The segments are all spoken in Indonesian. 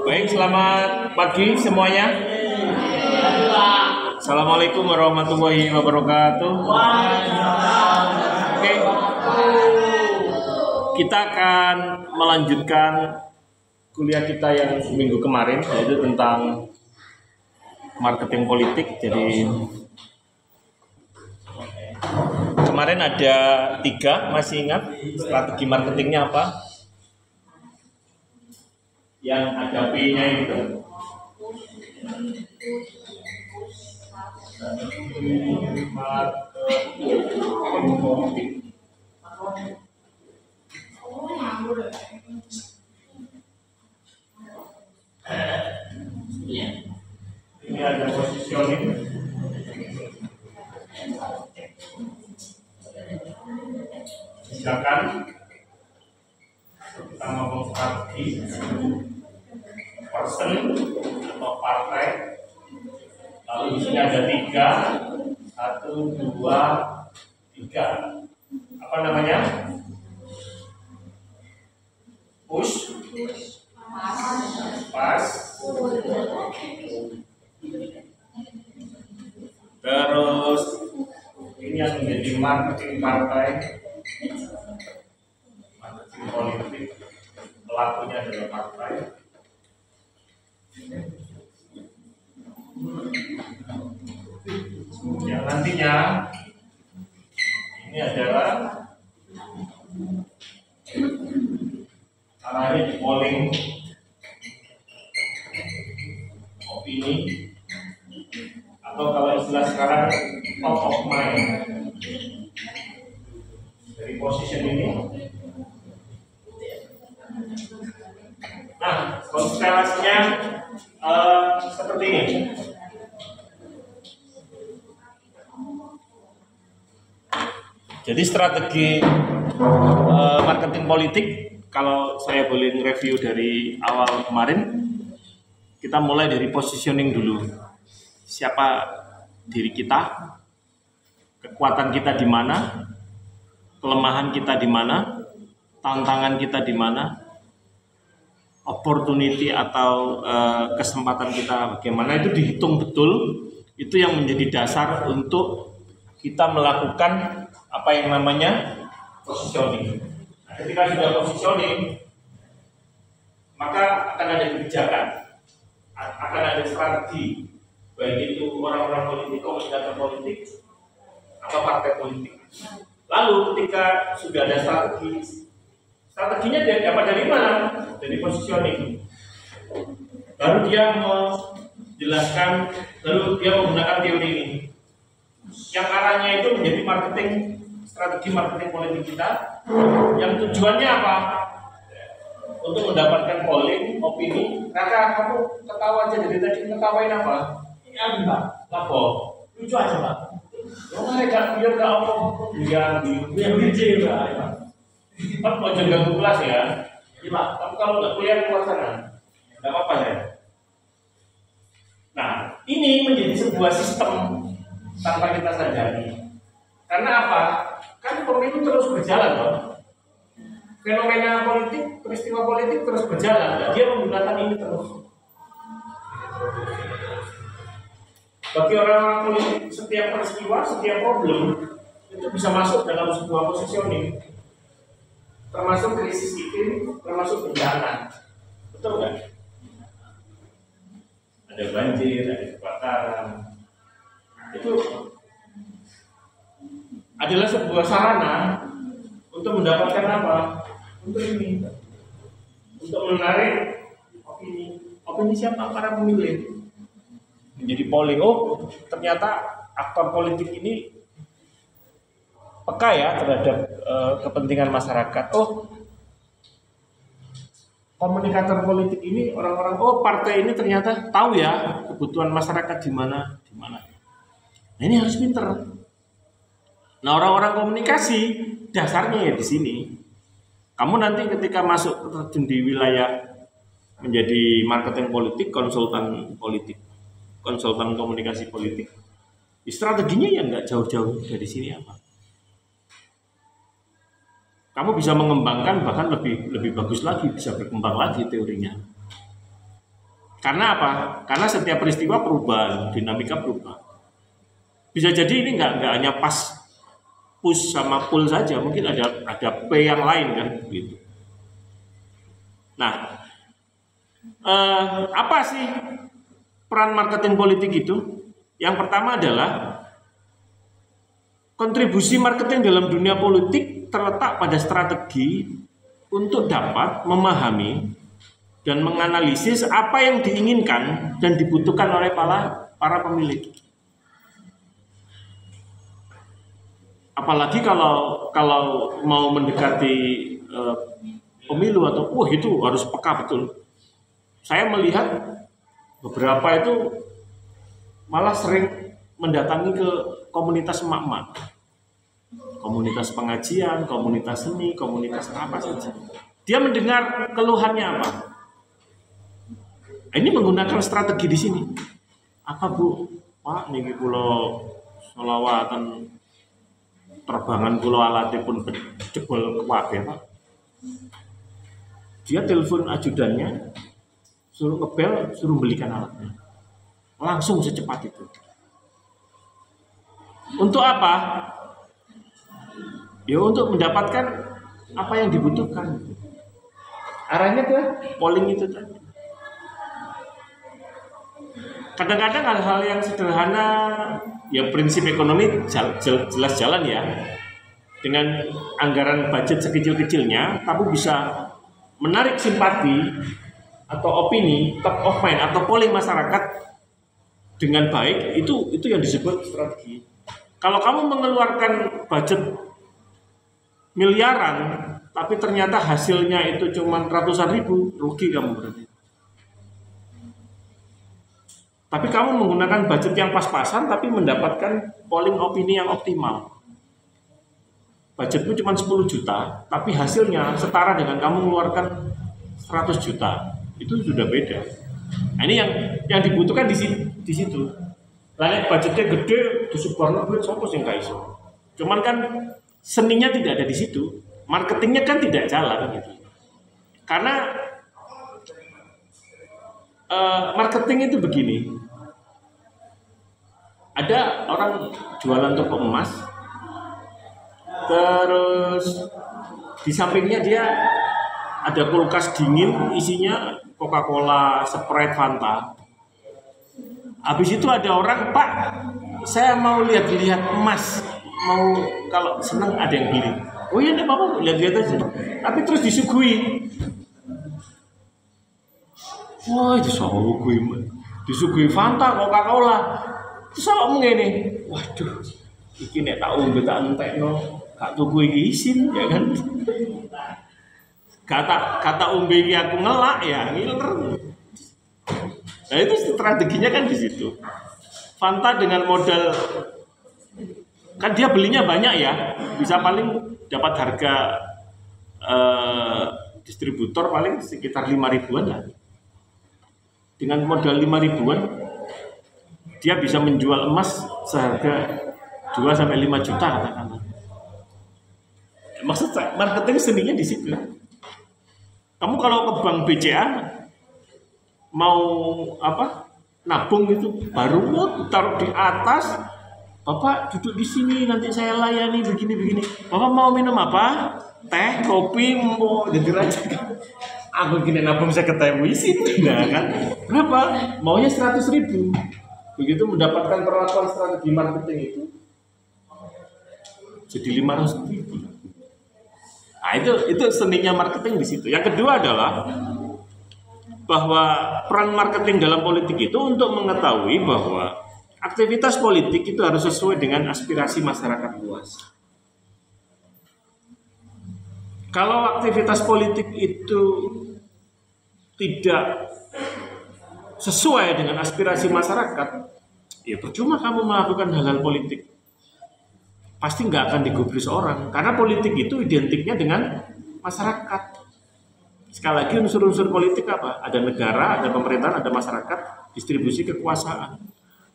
Baik, selamat pagi semuanya. Assalamualaikum warahmatullahi wabarakatuh. Oke, kita akan melanjutkan kuliah kita yang minggu kemarin, yaitu tentang marketing politik. Jadi kemarin ada 3, masih ingat strategi marketingnya apa? Yang ada P-nya itu ini ada positioning, misalkan kita ngomong strategi person atau partai, lalu di sini ada 3, 1, 2, 3. Apa namanya? Push, pass, terus ini yang menjadi marketing partai, marketing politik, pelakunya adalah partai. Yang nantinya ini adalah arahnya di polling opini, atau kalau istilah sekarang top of mind. Dari position ini, nah konstelasinya seperti ini. Jadi strategi marketing politik, kalau saya boleh review dari awal kemarin, kita mulai dari positioning dulu. Siapa diri kita, kekuatan kita di mana, kelemahan kita di mana, tantangan kita di mana, opportunity atau kesempatan kita bagaimana, itu dihitung betul. Itu yang menjadi dasar untuk kita melakukan apa yang namanya positioning. Nah, ketika sudah positioning, maka akan ada kebijakan, akan ada strategi, baik itu orang-orang politik, komunikator politik, atau partai politik. Lalu ketika sudah ada strateginya dia dapat dari mana? Dari positioning. Baru dia menjelaskan, lalu dia menggunakan teori ini, yang arahnya itu menjadi strategi marketing politik kita, yang tujuannya apa? Untuk mendapatkan polling, opini. Kakak, kamu ketawa aja dari tadi, ketawain apa? Ini Mbak, lapo, lucu aja Pak. Biar gak apa, biar lucu Pak. Pak mau jaga kelas ya? Iya Pak, tapi kalau nggak kuliah keluar sana, nggak apa-apa ya. Nah, ini menjadi sebuah sistem tanpa kita sadari. Karena apa? Kan pemilu terus berjalan loh. Fenomena politik, peristiwa politik terus berjalan. Dan dia menggunakan ini terus. Bagi orang-orang politik, setiap peristiwa, setiap problem itu bisa masuk dalam sebuah positioning. Termasuk krisis iklim, termasuk bencana. Betul nggak? Ada banjir, ada kebakaran. Itu adalah sebuah sarana untuk mendapatkan apa? Untuk ini, untuk menarik opini siapa? Para pemilih. Menjadi polling, oh ternyata aktor politik ini peka ya terhadap kepentingan masyarakat. Oh, komunikator politik ini orang-orang, oh partai ini ternyata tahu ya kebutuhan masyarakat di mana. Nah, ini harus pinter. Nah, orang-orang komunikasi dasarnya ya di sini. Kamu nanti ketika masuk terjun di wilayah menjadi marketing politik, konsultan komunikasi politik, strateginya ya nggak jauh-jauh dari sini apa. kamu bisa mengembangkan bahkan lebih bagus lagi, bisa berkembang lagi teorinya. Karena apa? Karena setiap peristiwa perubahan, dinamika berubah. Bisa jadi ini nggak hanya pas push sama pull saja, mungkin ada P yang lain kan, gitu. Nah, apa sih peran marketing politik itu? Yang pertama adalah kontribusi marketing dalam dunia politik terletak pada strategi untuk dapat memahami dan menganalisis apa yang diinginkan dan dibutuhkan oleh para pemilih. Apalagi kalau mau mendekati pemilu atau itu harus peka betul. Saya melihat beberapa itu malah sering mendatangi ke komunitas emak-emak, komunitas pengajian, komunitas seni, komunitas apa saja. Dia mendengar keluhannya apa. Ini menggunakan strategi di sini. Apa Bu? Pak, niki kula selawatan terbangan kula alatipun jebol kabeh, Pak. Dia telepon ajudannya, suruh ngebel, suruh belikan alatnya. Langsung secepat itu. Untuk apa? Ya untuk mendapatkan apa yang dibutuhkan. Arahnya ke polling itu tadi. Kadang-kadang hal-hal yang sederhana, ya prinsip ekonomi jelas jalan ya. Dengan anggaran budget sekecil-kecilnya, tapi bisa menarik simpati atau opini, top of mind atau polling masyarakat dengan baik, itu yang disebut strategi. Kalau kamu mengeluarkan budget miliaran, tapi ternyata hasilnya itu cuma ratusan ribu, rugi kamu berarti. Tapi kamu menggunakan budget yang pas-pasan, tapi mendapatkan polling opini yang optimal. Budgetmu cuma 10 juta, tapi hasilnya setara dengan kamu mengeluarkan 100 juta. Itu sudah beda. Nah, ini yang dibutuhkan di situ. Lain budgetnya gede, disebarkan duit sopo sing gak iso. Cuman kan seninya tidak ada di situ, marketingnya kan tidak jalan gitu. Karena marketing itu begini. Ada orang jualan toko emas, terus di sampingnya dia ada kulkas dingin isinya Coca-Cola, Sprite, Fanta. Habis itu ada orang, Pak, saya mau lihat-lihat emas, mau kalau senang ada yang beli. Oh iya, enggak apa-apa, lihat-lihat aja. Tapi terus disuguhi. Wah, itu disuguhi Fanta, Coca-Cola. Terus apa ngene? Waduh, iki nek tak ombe tak entekno, gak tuku iki isin, ya kan? Kata ombe iki aku ngelak ya, ngiler. Nah itu strateginya kan di situ. Fanta dengan modal, kan dia belinya banyak ya, bisa paling dapat harga distributor paling sekitar 5 ribuan lah. Dengan modal 5 ribuan, dia bisa menjual emas seharga 2-5 juta katakanlah. Maksud saya, marketing seninya di situ. Kamu kalau ke bank BCA mau apa? Nabung itu baru taruh di atas. Bapak duduk di sini nanti saya layani begini. Bapak mau minum apa? Teh, kopi, mau jadi raja. Aku gini nabung saya ketahui sih, nah kan? Berapa? Maunya 100.000. Begitu mendapatkan perlakuan strategi marketing itu jadi 500.000. Nah itu seninya marketing di situ. Yang kedua adalah bahwa peran marketing dalam politik itu untuk mengetahui bahwa aktivitas politik itu harus sesuai dengan aspirasi masyarakat luas. Kalau aktivitas politik itu tidak sesuai dengan aspirasi masyarakat, ya percuma kamu melakukan hal-hal politik. Pasti nggak akan digubris orang, karena politik itu identiknya dengan masyarakat. Sekali lagi unsur-unsur politik apa? Ada negara, ada pemerintahan, ada masyarakat, distribusi kekuasaan.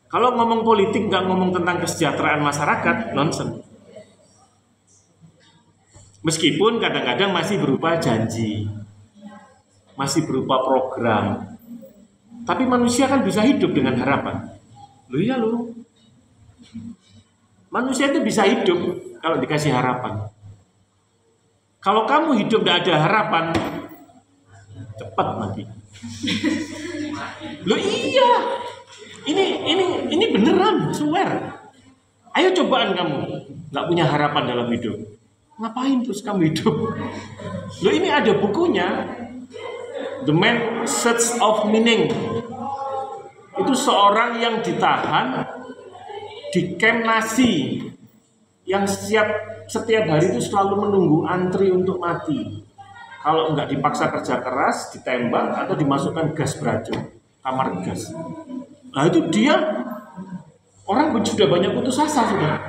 Kalau ngomong politik nggak ngomong tentang kesejahteraan masyarakat, nonsen. Meskipun kadang-kadang masih berupa janji, masih berupa program. Tapi manusia kan bisa hidup dengan harapan. Loh iya loh. Manusia itu bisa hidup kalau dikasih harapan. Kalau kamu hidup tidak ada harapan, cepat mati. Loh iya. Ini beneran, swear. Ayo cobaan kamu, nggak punya harapan dalam hidup. Ngapain terus kamu hidup? Loh ini ada bukunya, The Man Search of Meaning. Itu seorang yang ditahan di camp Nazi, yang setiap hari itu selalu menunggu antri untuk mati. Kalau nggak dipaksa kerja keras, ditembak atau dimasukkan gas beracun, kamar gas. Nah itu dia, orang sudah banyak putus asa sudah.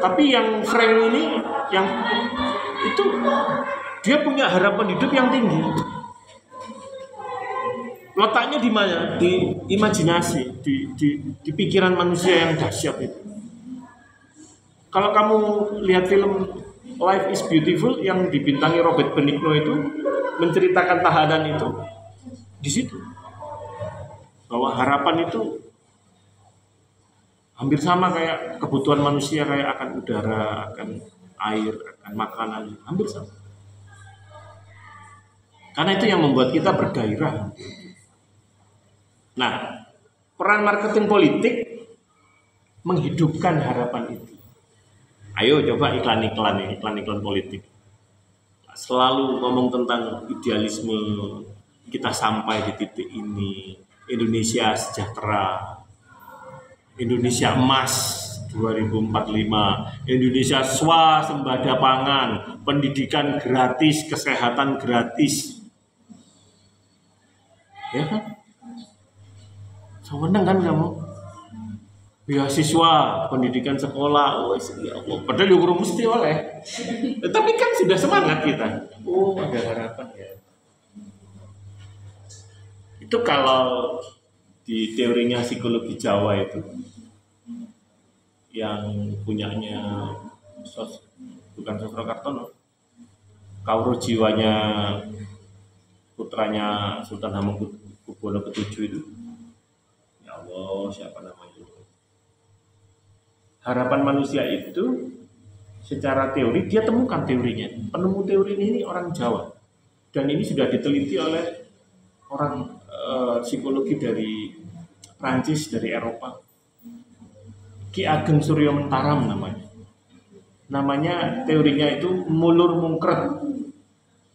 Tapi yang Frank ini, yang itu dia punya harapan hidup yang tinggi. Letaknya di mana? Di imajinasi, di pikiran manusia yang dahsyat itu. Kalau kamu lihat film Life is Beautiful yang dibintangi Robert Benigno itu, menceritakan tahanan itu, di situ bahwa harapan itu hampir sama kayak kebutuhan manusia, kayak akan udara, akan air, akan makanan, hampir sama. Karena itu yang membuat kita bergairah. Nah, peran marketing politik menghidupkan harapan itu. Ayo coba iklan-iklan politik. Selalu ngomong tentang idealisme, kita sampai di titik ini, Indonesia sejahtera, Indonesia emas 2045, Indonesia swasembada pangan, pendidikan gratis, kesehatan gratis. Ya kan? Seneng kan kamu? Beasiswa, pendidikan sekolah, ya Allah, padahal ya kurang mesti oleh. Tapi kan sudah semangat kita. Oh, ada harapan ya. Itu kalau di teorinya psikologi Jawa itu, yang punyanya bukan Sosro Kartono, Kauro jiwanya putranya Sultan Hamengkubuwono ke-7 itu. Ya Allah, siapa namanya itu? Harapan manusia itu secara teori dia temukan teorinya. Penemu teori ini orang Jawa. Dan ini sudah diteliti oleh orang psikologi dari Prancis, dari Eropa. Ki Ageng Suryo Mentaram namanya. Namanya teorinya itu mulur mungkret.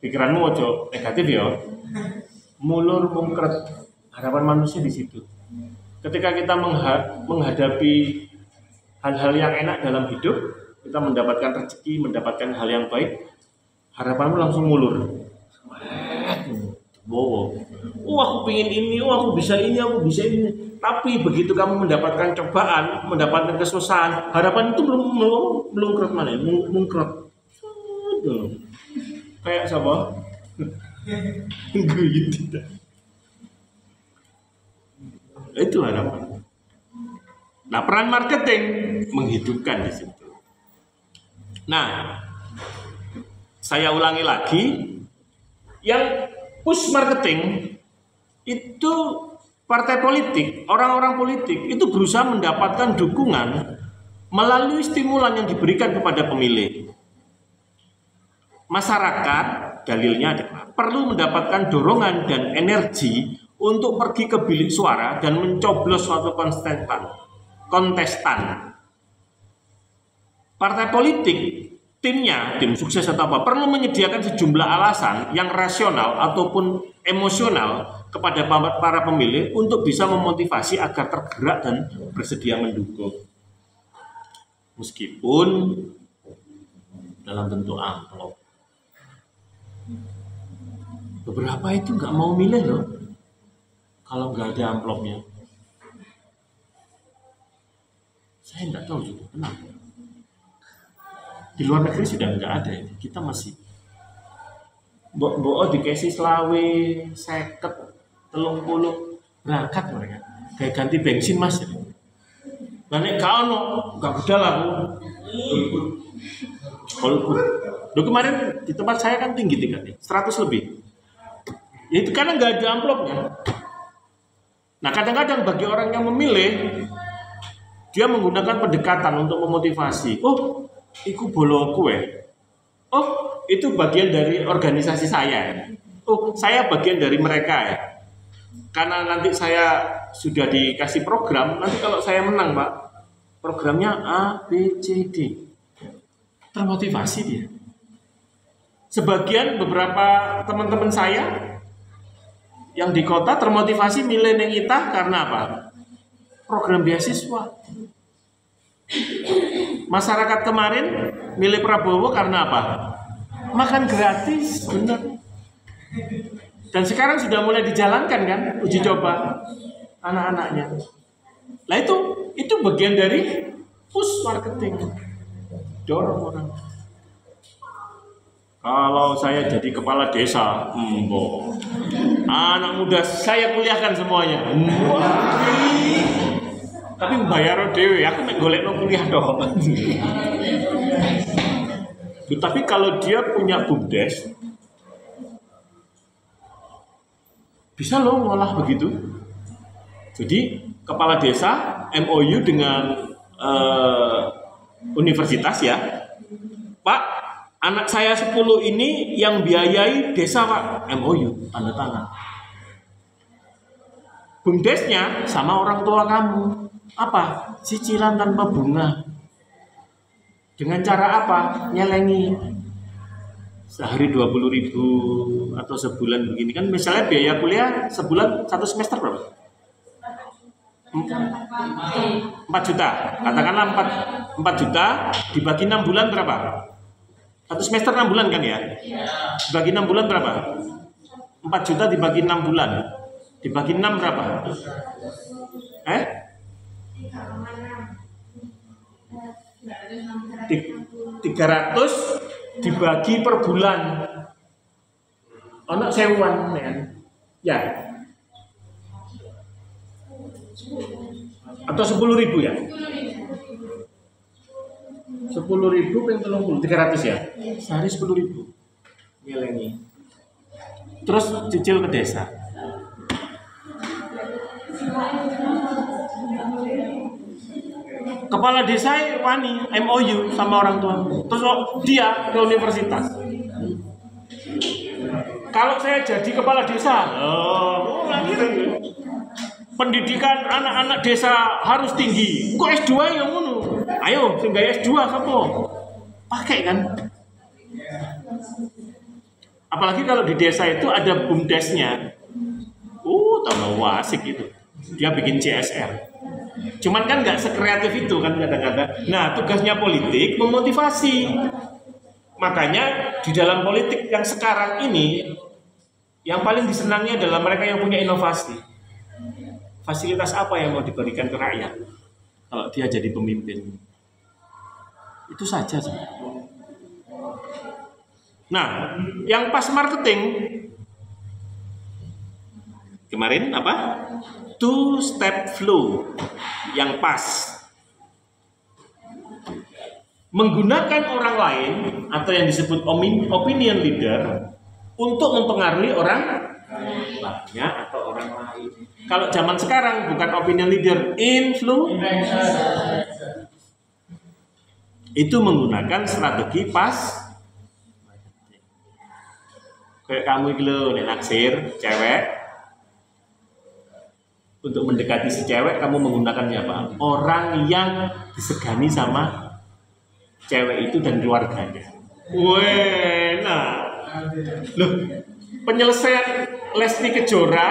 Pikiranmu ojo negatif ya. Mulur mungkret. Harapan manusia di situ. Ketika kita menghadapi hal-hal yang enak dalam hidup, kita mendapatkan rezeki, mendapatkan hal yang baik, harapanmu langsung mulur. Wow, aku pengen ini, aku bisa ini, aku bisa ini. Tapi begitu kamu mendapatkan cobaan, mendapatkan kesusahan, harapan itu belum keret mana, mungkret. Kayak siapa? Guyut tidak. Itu harapan. Nah, peran marketing menghidupkan di situ. Nah, saya ulangi lagi, yang push marketing itu partai politik, orang-orang politik itu berusaha mendapatkan dukungan melalui stimulan yang diberikan kepada pemilih. Masyarakat, dalilnya adalah perlu mendapatkan dorongan dan energi untuk pergi ke bilik suara dan mencoblos suatu kontestan. Partai politik, tim sukses atau apa, perlu menyediakan sejumlah alasan yang rasional ataupun emosional kepada para pemilih untuk bisa memotivasi agar tergerak dan bersedia mendukung. Meskipun dalam bentuk amplop. Beberapa itu nggak mau milih loh kalau nggak ada amplopnya. Saya nggak tahu juga kenapa. Di luar negeri sudah nggak ada ini. Kita masih Mbok dikasih selawe, 50, 30 berangkat mereka. Kayak ganti bensin mas. Nah nek kau no, nggak budal aku. Kalau Loh kemarin di tempat saya kan tinggi tingkatnya, 100 lebih. Ya itu karena nggak ada amplopnya. Nah kadang-kadang bagi orang yang memilih, dia menggunakan pendekatan untuk memotivasi. Oh, itu boloku ya. Oh, itu bagian dari organisasi saya. Oh, saya bagian dari mereka ya. Karena nanti saya sudah dikasih program, nanti kalau saya menang Pak, programnya A, B, C, D. Termotivasi dia. Sebagian beberapa teman-teman saya yang di kota termotivasi milih kita karena apa? Program beasiswa. Masyarakat kemarin milih Prabowo karena apa? Makan gratis, benar. Dan sekarang sudah mulai dijalankan kan uji coba anak-anaknya. Nah itu bagian dari push marketing. Dorong orang. Kalau saya jadi kepala desa, anak muda saya kuliahkan semuanya. Tapi bayar dewe, aku mek golekno kuliah dong. Tapi kalau dia punya BUMDes, bisa loh ngolah begitu. Jadi kepala desa MOU dengan universitas ya, Pak, anak saya 10 ini yang biayai desa Pak, MOU, tanda tangan. BUMDesnya sama orang tua kamu. Apa? Cicilan tanpa bunga. Dengan cara apa? Nyelengi. Sehari 20.000 atau sebulan begini kan, misalnya biaya kuliah sebulan 1 semester berapa? 4 juta. Katakanlah 4 juta dibagi 6 bulan berapa? 1 semester 6 bulan kan ya? Dibagi 6 bulan berapa? 4 juta dibagi 6 bulan. Dibagi 6 berapa? 300 dibagi per bulan. Ono sewuan men. Ya. Atau 10.000 ya? 10.000 ping 30, 300 ya? Sehari 10.000. Nyelengi. Terus cicil ke desa. Kepala desa wani MOU sama orang tua. Terus dia ke universitas. Kalau saya jadi kepala desa, pendidikan anak-anak desa harus tinggi. Kok S2 ya ngono? Ayo, sing gawe S2 sapa? Pakai kan? Apalagi kalau di desa itu ada BUMDesnya. Tambah asik gitu. Dia bikin CSR. Cuman kan nggak sekreatif itu kan kadang-kadang. Nah, tugasnya politik memotivasi. Makanya di dalam politik yang sekarang ini, yang paling disenangi adalah mereka yang punya inovasi. Fasilitas apa yang mau diberikan ke rakyat kalau dia jadi pemimpin? Itu saja sebenarnya. Nah, yang pas marketing kemarin apa? 2-step flow yang pas. Menggunakan orang lain atau yang disebut opinion leader untuk mempengaruhi orang lainnya atau orang lain. Kalau zaman sekarang bukan opinion leader, influencer. Itu menggunakan strategi pas. Kayak kamu iki lho nek naksir cewek, untuk mendekati si cewek kamu menggunakannya apa? Orang yang disegani sama cewek itu dan keluarganya. Nah, loh, penyelesaian Lesti Kejora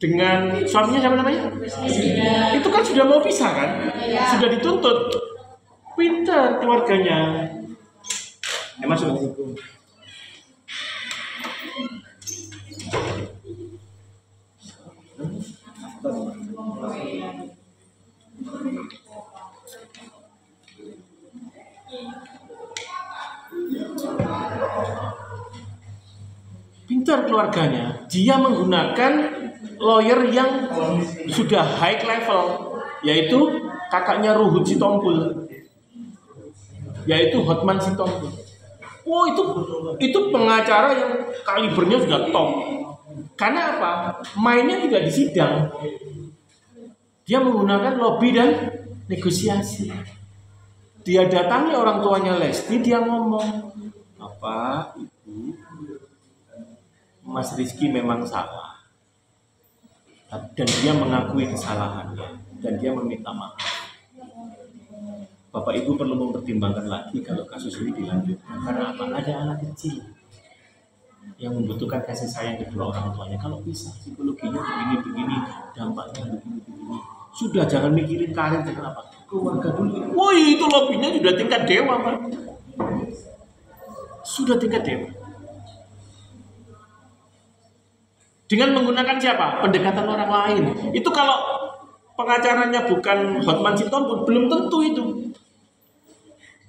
dengan suaminya siapa namanya? Itu kan sudah mau pisah kan? Sudah dituntut. Pintar keluarganya. Masuk. Pintar keluarganya, dia menggunakan lawyer yang sudah high level, yaitu kakaknya Ruhut Sitompul, yaitu Hotman Sitompul. Oh itu pengacara yang kalibernya sudah top. Karena apa? Mainnya tidak di sidang. Dia menggunakan lobby dan negosiasi. Dia datangi orang tuanya Lesti, dia ngomong, "Bapak, Ibu, Mas Rizky memang salah." Dan dia mengakui kesalahannya dan dia meminta maaf. Bapak Ibu perlu mempertimbangkan lagi kalau kasus ini dilanjutkan. Karena apa? Ada anak kecil yang membutuhkan kasih sayang kedua orang tuanya. Kalau bisa psikologinya begini-begini, dampaknya begini-begini. Sudah, jangan mikirin karir, jangan apa. Keluarga dulu. Woi, itu lobbynya sudah tingkat dewa, Pak. Sudah tingkat dewa. Dengan menggunakan siapa? Pendekatan orang lain. Itu kalau pengacaranya bukan Hotman Sitompul, belum tentu itu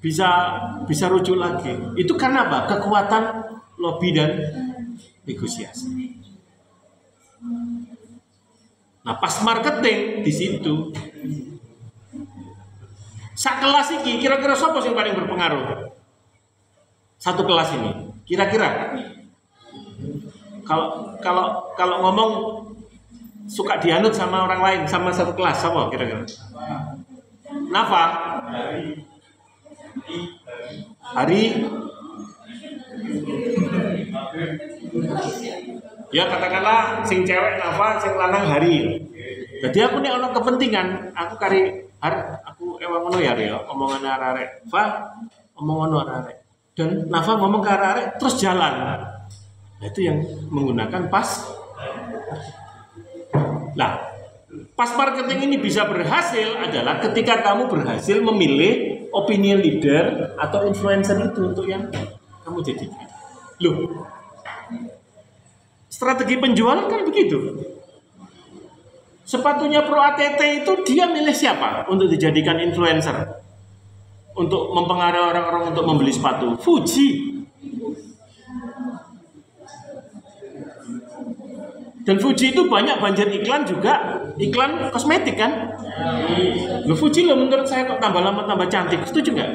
bisa rujuk lagi. Itu karena apa? Kekuatan lobby dan negosiasi. Nah, pas marketing di situ. Sak kelas ini kira-kira siapa yang paling berpengaruh? Satu kelas ini. Kira-kira kalau ngomong suka dianut sama orang lain, sama satu kelas, siapa kira-kira? Nafa? Hari? Ya katakanlah sing cewek Nafa, sing lanang Hari. Jadi aku nih ono kepentingan, aku ewang ngono ya omongan arek. Fa omong ngono arek. Dan Nafa ngomong ke arek terus jalan. Nah, itu yang menggunakan pas. Nah, pas marketing ini bisa berhasil adalah ketika kamu berhasil memilih opinion leader atau influencer itu untuk yang kamu jadikan. Loh, strategi penjualan kan begitu. Sepatunya Pro ATT itu dia milih siapa untuk dijadikan influencer? Untuk mempengaruhi orang-orang untuk membeli sepatu? Fuji. Dan Fuji itu banyak banjir iklan juga, iklan kosmetik kan? Loh, Fuji loh menurut saya kok tambah lama tambah cantik, setuju nggak?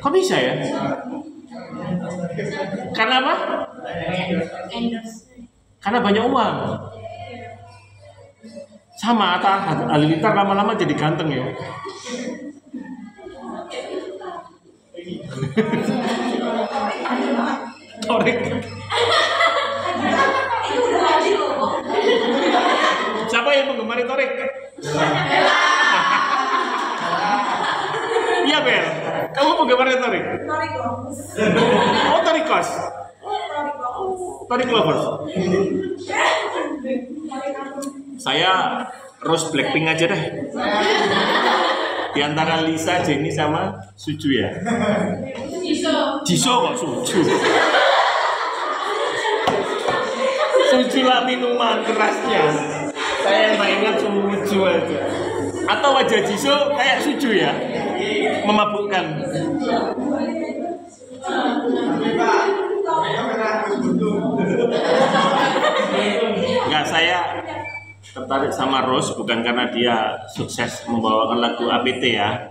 Kok bisa ya? Karena apa? Karena banyak uang. Sama Atta Halilintar lama-lama jadi ganteng ya. Torik. Siapa yang menggemari Torik? Iya Bel, kamu menggemari Torik? Oh Torikos. Torik lovers. Saya Rose Blackpink aja deh. Di antara Lisa, Jennie sama Suju ya. Jisoo kok Suju. Suju lah minuman kerasnya. Saya yang ingat Suju aja. Atau wajah Jisoo kayak Suju ya, memabukkan. Enggak, saya tertarik sama Rose bukan karena dia sukses membawakan lagu APT ya.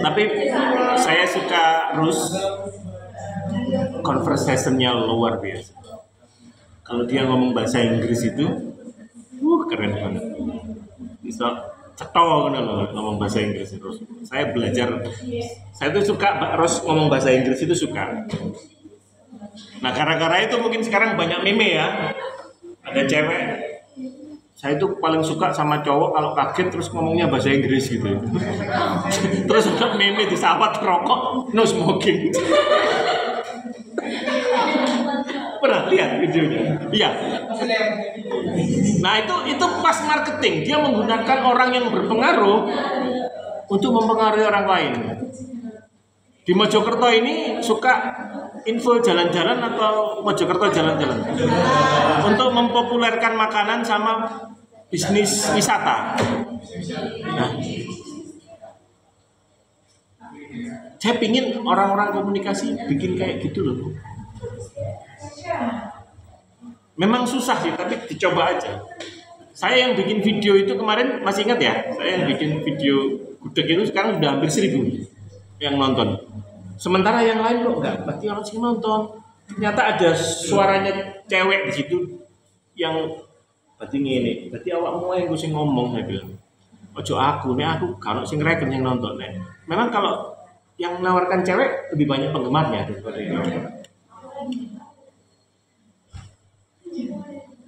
Tapi saya suka Rose, conversation-nya luar biasa. Kalau dia ngomong bahasa Inggris itu, keren banget. Bisa cetol loh ngomong bahasa Inggris terus. Saya belajar, saya tuh suka Rose ngomong bahasa Inggris itu suka. Nah gara-gara itu mungkin sekarang banyak meme ya. Ada cewek, saya tuh paling suka sama cowok kalau kaget terus ngomongnya bahasa Inggris gitu. Terus ada meme di sahabat rokok, no smoking. Pernah lihat videonya? Iya. Nah itu pas marketing, dia menggunakan orang yang berpengaruh untuk mempengaruhi orang lain. Di Mojokerto ini suka info jalan-jalan atau Mojokerto jalan-jalan untuk mempopulerkan makanan sama bisnis wisata. Nah, saya pingin orang-orang komunikasi bikin kayak gitu loh. Memang susah sih, tapi dicoba aja. Saya yang bikin video itu kemarin masih ingat ya, saya yang bikin video gudeg itu sekarang udah hampir 1000. yang nonton. Sementara yang lain kok enggak, berarti orang sing nonton. Ternyata ada suaranya cewek di situ yang berarti ngene, berarti awakmu yang gue sing ngomong, saya bilang. Ojo aku, nek aku kalau sing reken yang nonton nek. Memang kalau yang menawarkan cewek lebih banyak penggemarnya daripada yang cowok.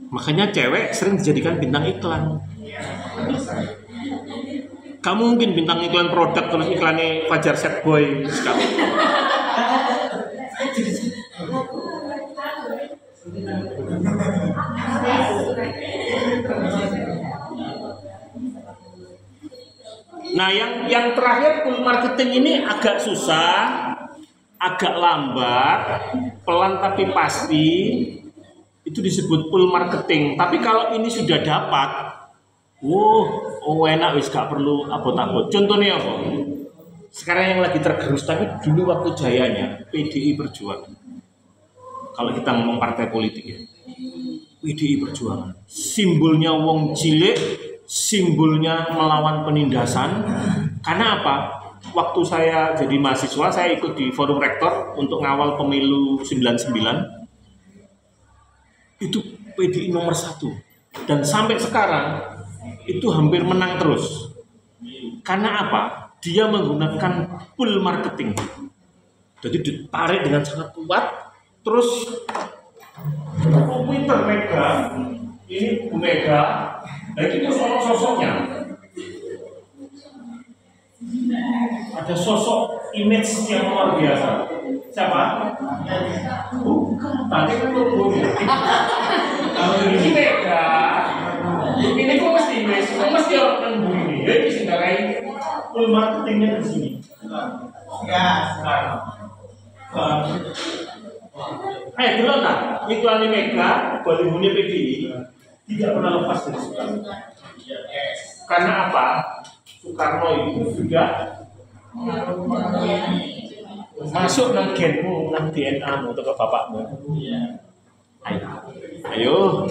Makanya cewek sering dijadikan bintang iklan. Kamu mungkin bintang iklan produk terus iklannya Fajar Set Boy sekali. Nah, yang terakhir full marketing ini agak susah, agak lambat, pelan tapi pasti. Itu disebut full marketing. Tapi kalau ini sudah dapat, enak wis gak perlu abot-abot. Contohnya apa? Sekarang yang lagi tergerus tapi dulu waktu jayanya PDI Perjuangan. Kalau kita ngomong partai politik ya, PDI Perjuangan. Simbolnya wong cilik, simbolnya melawan penindasan. Karena apa? Waktu saya jadi mahasiswa, saya ikut di forum rektor untuk ngawal pemilu 99. Itu PDI nomor 1. Dan sampai sekarang itu hampir menang terus. Karena apa? Dia menggunakan full marketing. Jadi ditarik dengan sangat kuat. Terus Twitter Mega, ini Bu Mega, nah itu sosok-sosoknya. Ada sosok image yang luar biasa. Siapa? Tadi kan logonya. Kalau ini Mega, ini kok mesti image, mesti orang yang begini. Jadi sekarang full marketingnya di sini. Ya, sekarang. Dulu tak, iklan Mega, Bollywoodnya PDI tidak pernah lepas dari Soekarno. Karena apa? Soekarno itu sudah masuk nang genmu, nang DNA-mu atau ke bapakmu. Ayo,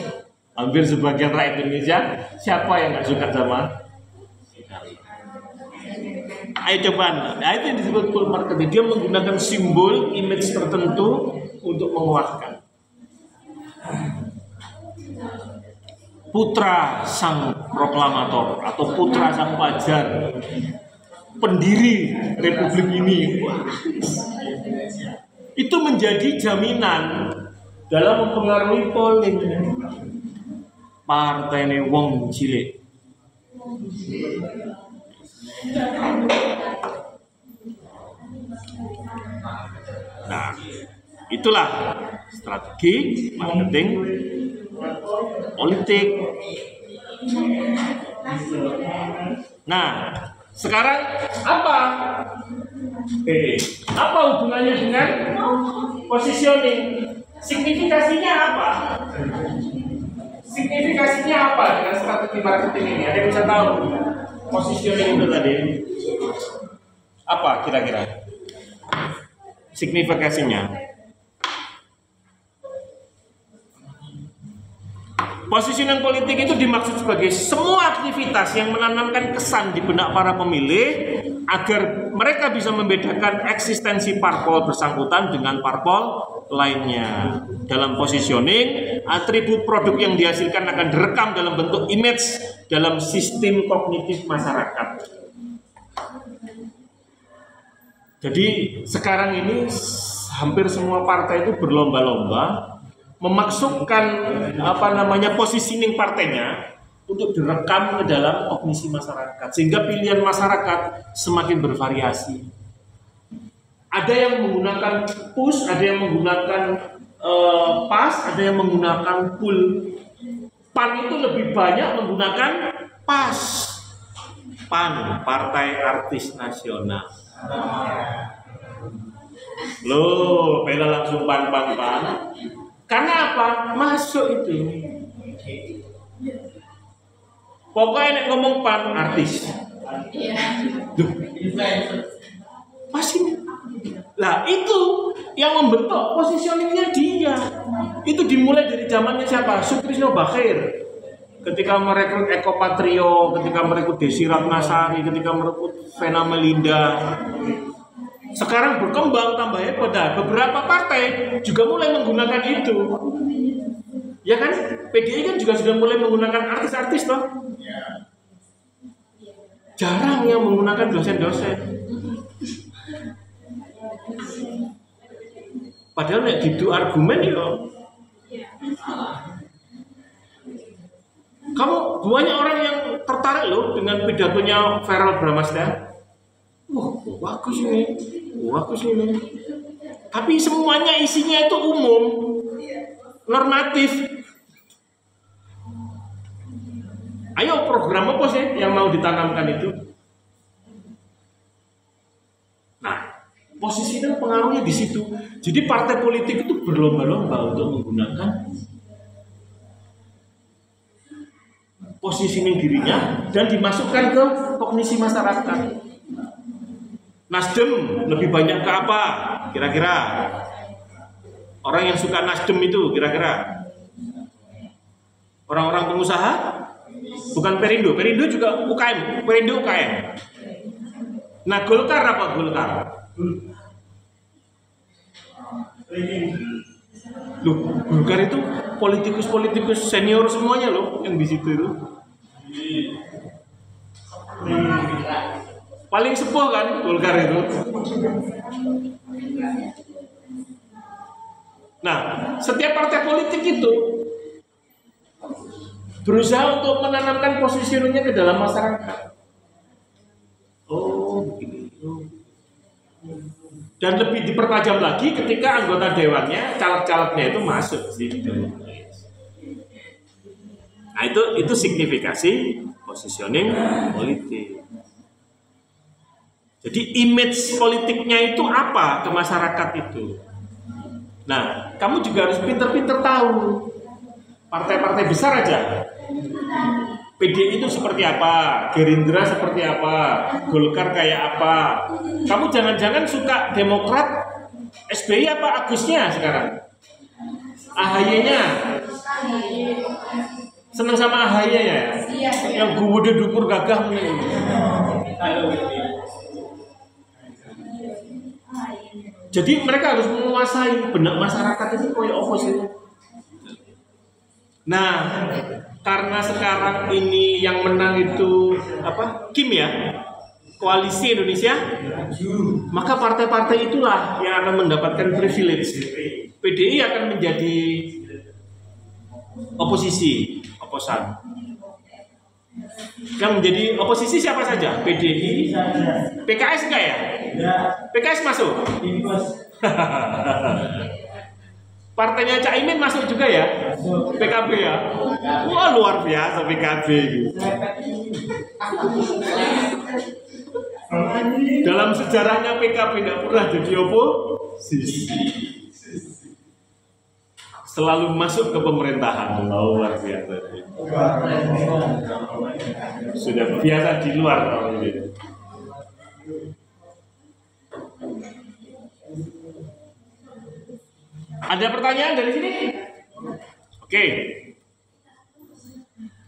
hampir sebagian rakyat Indonesia, siapa yang nggak suka sama? Ayo coba, nah itu yang disebut full marketing. Dia menggunakan simbol, image tertentu untuk menguatkan. Putra sang proklamator atau putra sang fajar, pendiri Republik ini, itu menjadi jaminan dalam mempengaruhi polling. Partai ini wong cilik. Nah, itulah strategi marketing politik. Nah, sekarang apa? Apa hubungannya dengan positioning? Signifikasinya apa? Signifikasinya apa dengan strategi marketing ini? Ada yang bisa tahu? Positioning itu tadi apa kira-kira signifikasinya? Positioning politik itu dimaksud sebagai semua aktivitas yang menanamkan kesan di benak para pemilih agar mereka bisa membedakan eksistensi parpol bersangkutan dengan parpol lainnya. Dalam positioning, atribut produk yang dihasilkan akan direkam dalam bentuk image dalam sistem kognitif masyarakat. Jadi sekarang ini hampir semua partai itu berlomba-lomba memasukkan positioning partainya untuk direkam ke dalam kognisi masyarakat, sehingga pilihan masyarakat semakin bervariasi. Ada yang menggunakan push, ada yang menggunakan pas, ada yang menggunakan pull. PAN itu lebih banyak menggunakan pas. PAN, Partai Artis Nasional. Loh, bela langsung PAN. Karena apa? Masuk itu. Pokoknya nek ngomong PAN artis. Duh. Pasti. Lah itu yang membentuk positioningnya dia. Itu dimulai dari zamannya siapa? Sutrisno Bakhir. Ketika merekrut Eko Patrio, ketika merekrut Desi Ratnasari, ketika merekrut Vena Melinda. sekarang berkembang tambah hebat. Beberapa partai juga mulai menggunakan itu. Ya kan? PDI kan juga sudah mulai menggunakan artis-artis toh. Jarang yang menggunakan dosen-dosen. Padahal nek gitu argumen ya. Kamu banyak orang yang tertarik loh dengan pidatonya Verrell Bramasta. Wah, bagus ini. Bagus ini. Tapi semuanya isinya itu umum, normatif. Ayo program apa sih yang mau ditanamkan itu? Nah, posisi dan pengaruhnya di situ. Jadi partai politik itu berlomba-lomba untuk menggunakan positioning dirinya dan dimasukkan ke kognisi masyarakat. Nasdem lebih banyak ke apa? Kira-kira orang yang suka Nasdem itu kira-kira orang-orang pengusaha? Bukan Perindo, Perindo juga UKM, Perindo UKM. Nah, Golkar apa Golkar? Loh, Golkar itu politikus-politikus senior semuanya loh yang di situ itu. Paling sepuh kan Golkar itu. Nah, setiap partai politik itu berusaha untuk menanamkan positioningnya ke dalam masyarakat. Oh, begini. Dan lebih dipertajam lagi ketika anggota dewannya, caleg-calegnya itu masuk di situ. Nah, itu signifikasi positioning politik. Jadi image politiknya itu apa ke masyarakat itu. Nah, kamu juga harus pinter-pinter tahu. Partai-partai besar aja. PDI itu seperti apa, Gerindra seperti apa, Golkar kayak apa. Kamu jangan-jangan suka Demokrat, SBY apa Agusnya sekarang? AHY-nya. Seneng sama AHY ya? Yang gede dukur gagah nih. Jadi mereka harus menguasai benak masyarakat itu kayak apa sih? Nah, karena sekarang ini yang menang itu apa? Kim ya, Koalisi Indonesia, maka partai-partai itulah yang akan mendapatkan privilege. PDI akan menjadi oposisi, oposan. Yang menjadi oposisi siapa saja? PDI, PKS enggak ya? PKS masuk. Partainya Cak Imin masuk juga ya? PKB ya? Wah, luar biasa PKB gitu. Dalam sejarahnya PKB tidak pernah jadi oposisi. Selalu masuk ke pemerintahan. Luar biasa. Sudah biasa di luar kalau gitu. Ada pertanyaan dari sini? Oke.